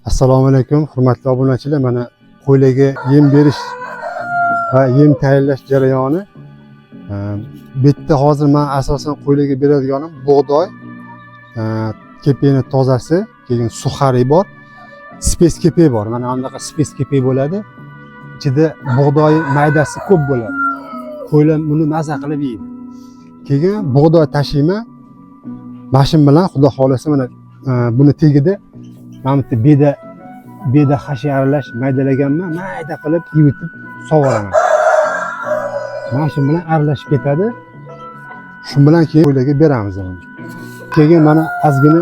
Assalomu alaykum, hurmatli obunachilar. Mana qo'ylarga yem berish va yem tayyorlash jarayoni. Bu yerda hozir men asosan qo'ylarga beradiganim bug'doy, kepakni tozasi, keyin suxari bor, spes kepak bor. Mana bunaqa spes kepak bo'ladi. Ichida bug'doy maydasi ko'p bo'ladi. Qo'ylar buni maza qilib yeydi. Keyin bug'doy tashiyman. Mashin bilan xudo xolasa mana buni tagida mana bu beda hashi aralash maydalaganman, mayda qilib yuvitib sovuraman. Mashin bilan aralashib ketadi. Shu bilan keyin qo'ylarga beramiz. Keyin mana ozgina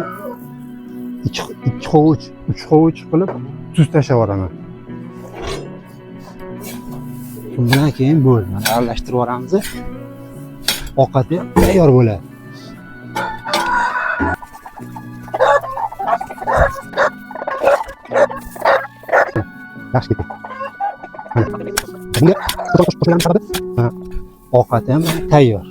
2 hovuch, 3 hovuch qilib tuz tashlab yuboraman. Shu bilan keyin bo'ldi. Mana aralashtirib yuboramiz. Ovqati tayyor bo'ladi. Yaxshi ketdi. Bunga qo'shilamiz. Ovqati ham tayyor.